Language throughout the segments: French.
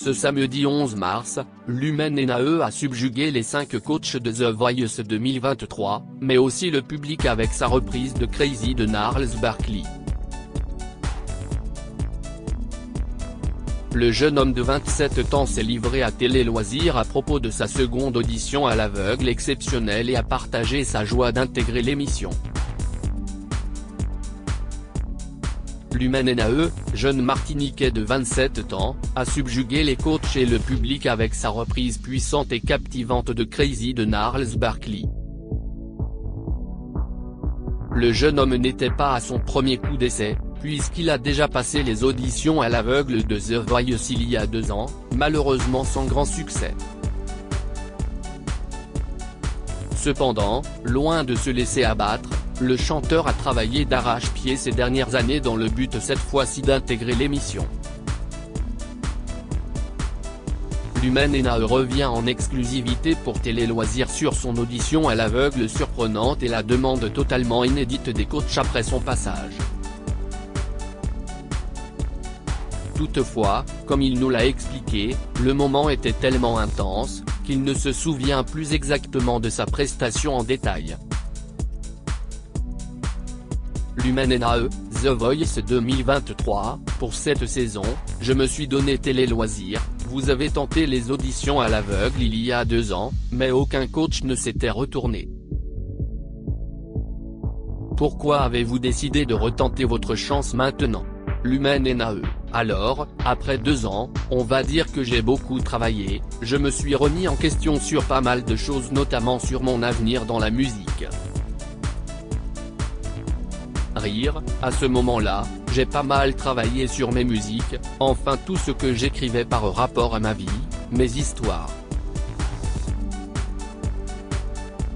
Ce samedi 11 mars, Lumen NAE a subjugué les 5 coachs de The Voice 2023, mais aussi le public avec sa reprise de Crazy de Gnarls Barkley. Le jeune homme de 27 ans s'est livré à Télé Loisirs à propos de sa seconde audition à l'aveugle exceptionnelle et a partagé sa joie d'intégrer l'émission. Lumen NAE, jeune martiniquais de 27 ans, a subjugué les coachs et le public avec sa reprise puissante et captivante de Crazy de Gnarls Barkley. Le jeune homme n'était pas à son premier coup d'essai, puisqu'il a déjà passé les auditions à l'aveugle de The Voice il y a 2 ans, malheureusement sans grand succès. Cependant, loin de se laisser abattre, le chanteur a travaillé d'arrache-pied ces dernières années dans le but cette fois-ci d'intégrer l'émission. Lumen NAE revient en exclusivité pour Télé Loisirs sur son audition à l'aveugle surprenante et la demande totalement inédite des coachs après son passage. Toutefois, comme il nous l'a expliqué, le moment était tellement intense, qu'il ne se souvient plus exactement de sa prestation en détail. Lumen NAE, The Voice 2023, pour cette saison, je me suis donné Télé Loisirs, vous avez tenté les auditions à l'aveugle il y a 2 ans, mais aucun coach ne s'était retourné. Pourquoi avez-vous décidé de retenter votre chance maintenant? Lumen NAE, alors, après 2 ans, on va dire que j'ai beaucoup travaillé, je me suis remis en question sur pas mal de choses notamment sur mon avenir dans la musique. Rire, à ce moment-là, j'ai pas mal travaillé sur mes musiques, enfin tout ce que j'écrivais par rapport à ma vie, mes histoires.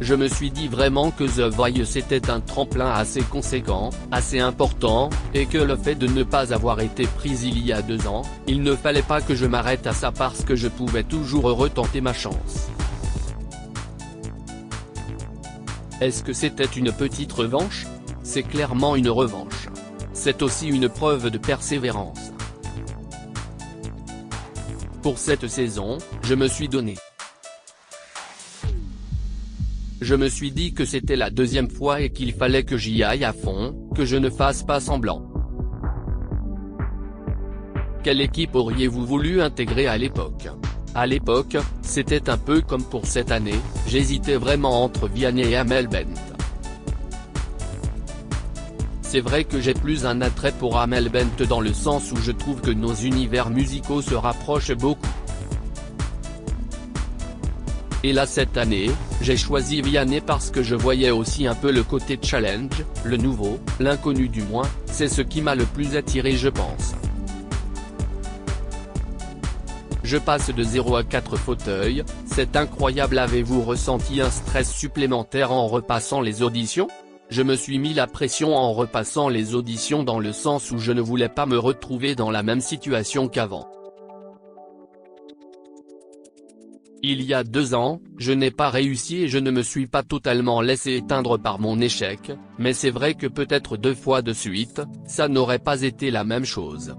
Je me suis dit vraiment que The Voice était un tremplin assez conséquent, assez important, et que le fait de ne pas avoir été prise il y a 2 ans, il ne fallait pas que je m'arrête à ça parce que je pouvais toujours retenter ma chance. Est-ce que c'était une petite revanche? C'est clairement une revanche. C'est aussi une preuve de persévérance. Pour cette saison, je me suis donné. Je me suis dit que c'était la 2e fois et qu'il fallait que j'y aille à fond, que je ne fasse pas semblant. Quelle équipe auriez-vous voulu intégrer à l'époque? À l'époque, c'était un peu comme pour cette année, j'hésitais vraiment entre Vianney et Amel Bent. C'est vrai que j'ai plus un attrait pour Amel Bent dans le sens où je trouve que nos univers musicaux se rapprochent beaucoup. Et là cette année, j'ai choisi Vianney parce que je voyais aussi un peu le côté challenge, le nouveau, l'inconnu du moins, c'est ce qui m'a le plus attiré je pense. Je passe de 0 à 4 fauteuils, c'est incroyable. Avez-vous ressenti un stress supplémentaire en repassant les auditions? Je me suis mis la pression en repassant les auditions dans le sens où je ne voulais pas me retrouver dans la même situation qu'avant. Il y a 2 ans, je n'ai pas réussi et je ne me suis pas totalement laissé éteindre par mon échec, mais c'est vrai que peut-être 2 fois de suite, ça n'aurait pas été la même chose.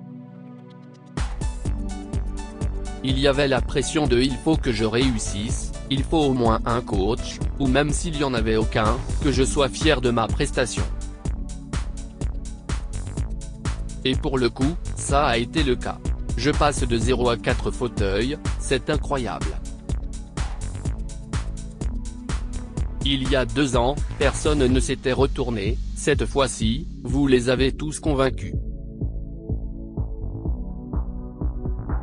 Il y avait la pression de il faut que je réussisse, il faut au moins un coach, ou même s'il y en avait aucun, que je sois fier de ma prestation. Et pour le coup, ça a été le cas. Je passe de 0 à 4 fauteuils, c'est incroyable. Il y a 2 ans, personne ne s'était retourné, cette fois-ci, vous les avez tous convaincus.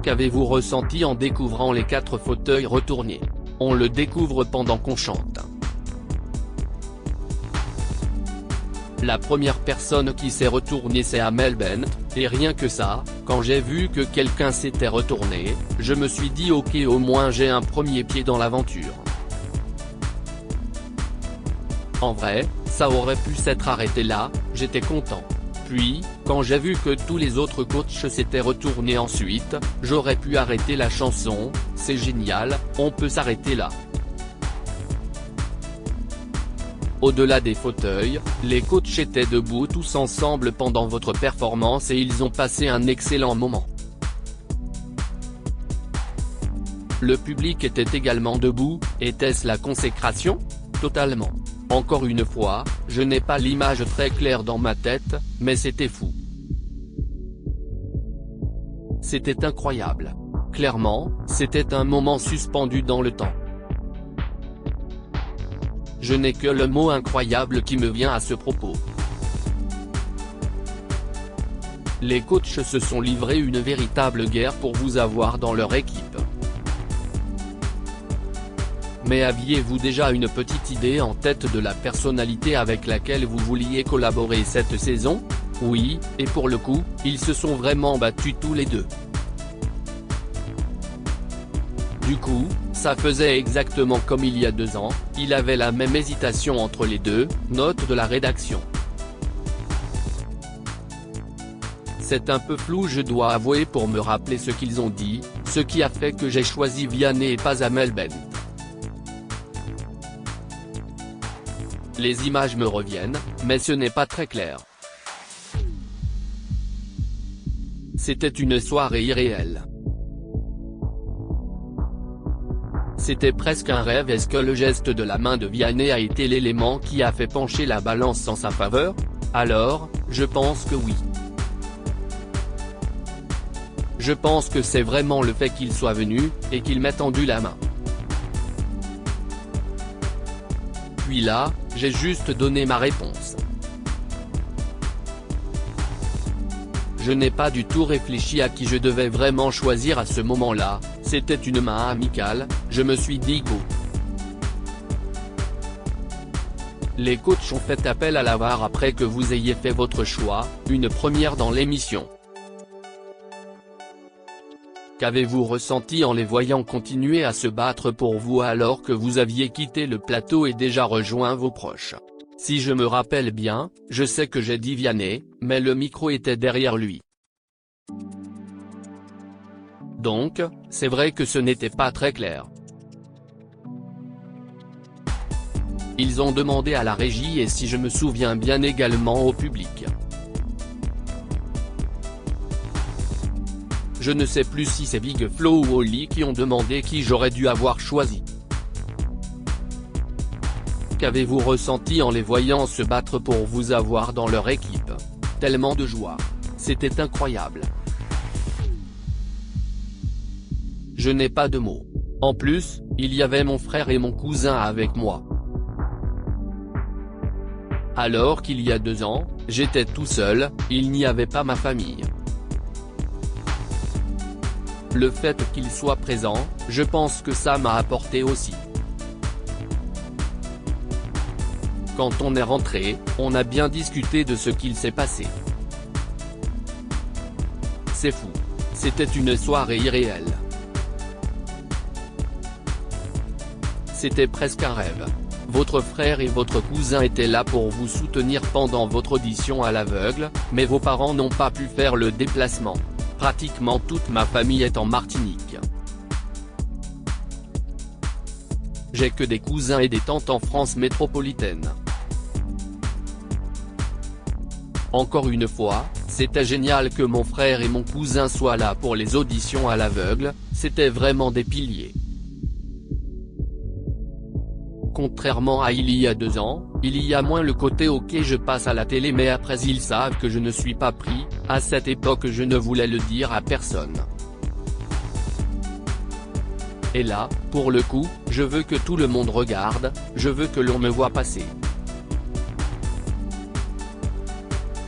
Qu'avez-vous ressenti en découvrant les 4 fauteuils retournés? On le découvre pendant qu'on chante. La première personne qui s'est retournée c'est Amel Bent, et rien que ça, quand j'ai vu que quelqu'un s'était retourné, je me suis dit ok au moins j'ai un premier pied dans l'aventure. En vrai, ça aurait pu s'être arrêté là, j'étais content. Puis, quand j'ai vu que tous les autres coachs s'étaient retournés ensuite, j'aurais pu arrêter la chanson, c'est génial, on peut s'arrêter là. Au-delà des fauteuils, les coachs étaient debout tous ensemble pendant votre performance et ils ont passé un excellent moment. Le public était également debout, était-ce la consécration? Totalement. Encore une fois, je n'ai pas l'image très claire dans ma tête, mais c'était fou. C'était incroyable. Clairement, c'était un moment suspendu dans le temps. Je n'ai que le mot incroyable qui me vient à ce propos. Les coachs se sont livrés une véritable guerre pour vous avoir dans leur équipe. Mais aviez-vous déjà une petite idée en tête de la personnalité avec laquelle vous vouliez collaborer cette saison? Oui, et pour le coup, ils se sont vraiment battus tous les deux. Du coup, ça faisait exactement comme il y a 2 ans, il avait la même hésitation entre les deux, note de la rédaction. C'est un peu flou, je dois avouer, pour me rappeler ce qu'ils ont dit, ce qui a fait que j'ai choisi Vianney et pas Amel Bent. Les images me reviennent, mais ce n'est pas très clair. C'était une soirée irréelle. C'était presque un rêve. Est-ce que le geste de la main de Vianney a été l'élément qui a fait pencher la balance en sa faveur? Alors, je pense que oui. Je pense que c'est vraiment le fait qu'il soit venu, et qu'il m'ait tendu la main. Puis là, j'ai juste donné ma réponse. Je n'ai pas du tout réfléchi à qui je devais vraiment choisir à ce moment-là, c'était une main amicale, je me suis dit go. Les coachs ont fait appel à la VAR après que vous ayez fait votre choix, une première dans l'émission. Qu'avez-vous ressenti en les voyant continuer à se battre pour vous alors que vous aviez quitté le plateau et déjà rejoint vos proches? Si je me rappelle bien, je sais que j'ai dit Vianney, mais le micro était derrière lui. Donc, c'est vrai que ce n'était pas très clair. Ils ont demandé à la régie et si je me souviens bien également au public. Je ne sais plus si c'est Big Flo ou Oli qui ont demandé qui j'aurais dû avoir choisi. Qu'avez-vous ressenti en les voyant se battre pour vous avoir dans leur équipe? Tellement de joie. C'était incroyable. Je n'ai pas de mots. En plus, il y avait mon frère et mon cousin avec moi. Alors qu'il y a 2 ans, j'étais tout seul, il n'y avait pas ma famille. Le fait qu'il soit présent, je pense que ça m'a apporté aussi. Quand on est rentré, on a bien discuté de ce qu'il s'est passé. C'est fou. C'était une soirée irréelle. C'était presque un rêve. Votre frère et votre cousin étaient là pour vous soutenir pendant votre audition à l'aveugle, mais vos parents n'ont pas pu faire le déplacement. Pratiquement toute ma famille est en Martinique. J'ai que des cousins et des tantes en France métropolitaine. Encore une fois, c'était génial que mon frère et mon cousin soient là pour les auditions à l'aveugle, c'était vraiment des piliers. Contrairement à il y a 2 ans, il y a moins le côté ok je passe à la télé mais après ils savent que je ne suis pas pris, à cette époque je ne voulais le dire à personne. Et là, pour le coup, je veux que tout le monde regarde, je veux que l'on me voit passer.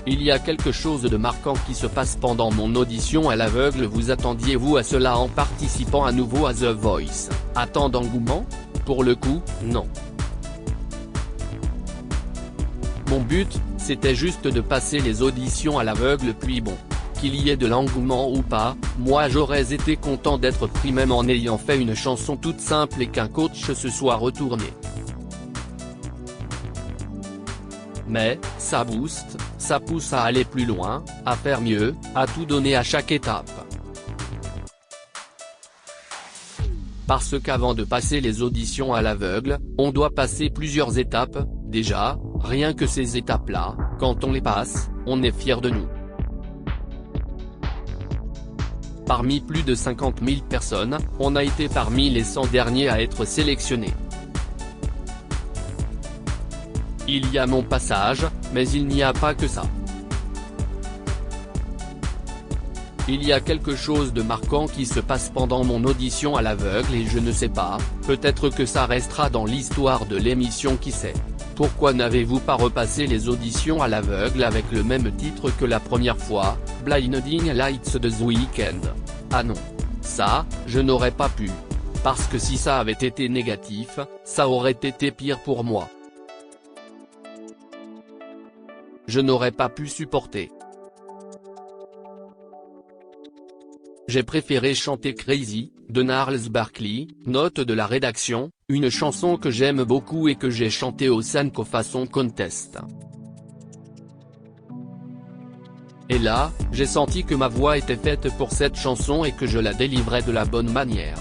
Il y a quelque chose de marquant qui se passe pendant mon audition à l'aveugle. Vous attendiez-vous à cela en participant à nouveau à The Voice? Tant d'engouement? Pour le coup, non. Mon but, c'était juste de passer les auditions à l'aveugle puis bon. Qu'il y ait de l'engouement ou pas, moi j'aurais été content d'être pris même en ayant fait une chanson toute simple et qu'un coach se soit retourné. Mais, ça booste, ça pousse à aller plus loin, à faire mieux, à tout donner à chaque étape. Parce qu'avant de passer les auditions à l'aveugle, on doit passer plusieurs étapes, déjà, rien que ces étapes-là, quand on les passe, on est fier de nous. Parmi plus de 50 000 personnes, on a été parmi les 100 derniers à être sélectionnés. Il y a mon passage, mais il n'y a pas que ça. Il y a quelque chose de marquant qui se passe pendant mon audition à l'aveugle et je ne sais pas, peut-être que ça restera dans l'histoire de l'émission, qui sait. Pourquoi n'avez-vous pas repassé les auditions à l'aveugle avec le même titre que la première fois, Blinding Lights de The Weeknd? Ah non. Ça, je n'aurais pas pu. Parce que si ça avait été négatif, ça aurait été pire pour moi. Je n'aurais pas pu supporter. J'ai préféré chanter Crazy, de Gnarls Barkley, note de la rédaction, une chanson que j'aime beaucoup et que j'ai chantée au Sankofa Song Contest. Et là, j'ai senti que ma voix était faite pour cette chanson et que je la délivrais de la bonne manière.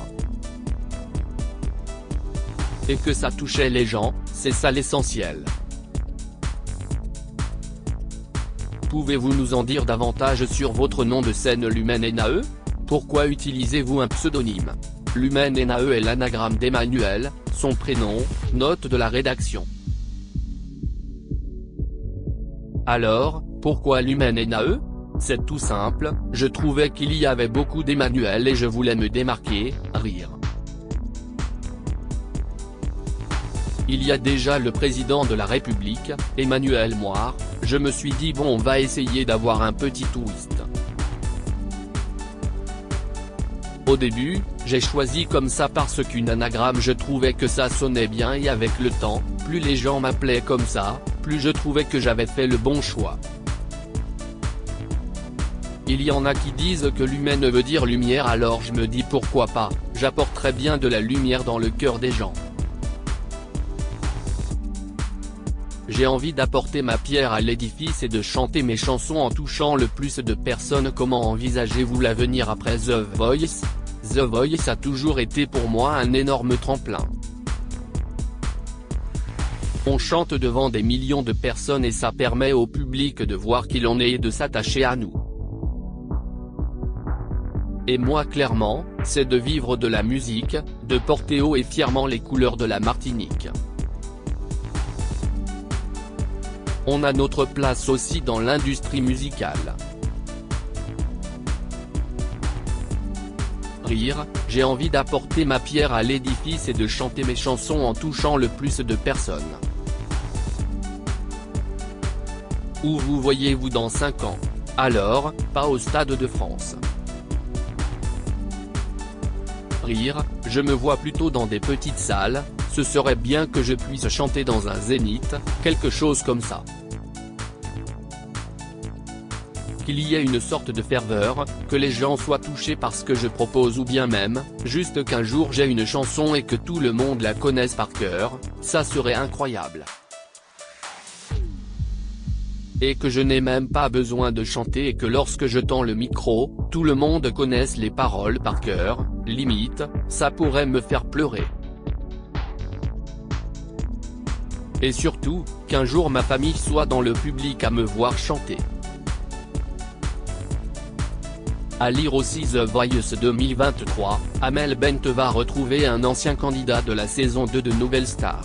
Et que ça touchait les gens, c'est ça l'essentiel. Pouvez-vous nous en dire davantage sur votre nom de scène Lumen Nae? Pourquoi utilisez-vous un pseudonyme? Lumen Nae est l'anagramme d'Emmanuel, son prénom, note de la rédaction. Alors, pourquoi Lumen Nae? C'est tout simple, je trouvais qu'il y avait beaucoup d'Emmanuel et je voulais me démarquer, rire. Il y a déjà le président de la République, Emmanuel Moir, je me suis dit bon, on va essayer d'avoir un petit twist. Au début, j'ai choisi comme ça parce qu'une anagramme je trouvais que ça sonnait bien et avec le temps, plus les gens m'appelaient comme ça, plus je trouvais que j'avais fait le bon choix. Il y en a qui disent que Lumen veut dire lumière, alors je me dis pourquoi pas, j'apporterai bien de la lumière dans le cœur des gens. J'ai envie d'apporter ma pierre à l'édifice et de chanter mes chansons en touchant le plus de personnes. Comment envisagez-vous l'avenir après The Voice? The Voice a toujours été pour moi un énorme tremplin. On chante devant des millions de personnes et ça permet au public de voir qui l'on est et de s'attacher à nous. Et moi clairement, c'est de vivre de la musique, de porter haut et fièrement les couleurs de la Martinique. On a notre place aussi dans l'industrie musicale. Rire, j'ai envie d'apporter ma pierre à l'édifice et de chanter mes chansons en touchant le plus de personnes. Où vous voyez-vous dans 5 ans? Alors, pas au Stade de France. Rire, je me vois plutôt dans des petites salles, ce serait bien que je puisse chanter dans un zénith, quelque chose comme ça. Qu'il y ait une sorte de ferveur, que les gens soient touchés par ce que je propose ou bien même, juste qu'un jour j'ai une chanson et que tout le monde la connaisse par cœur, ça serait incroyable. Et que je n'ai même pas besoin de chanter et que lorsque je tends le micro, tout le monde connaisse les paroles par cœur, limite, ça pourrait me faire pleurer. Et surtout, qu'un jour ma famille soit dans le public à me voir chanter. À lire aussi The Voice 2023, Amel Bent va retrouver un ancien candidat de la saison 2 de Nouvelle Star.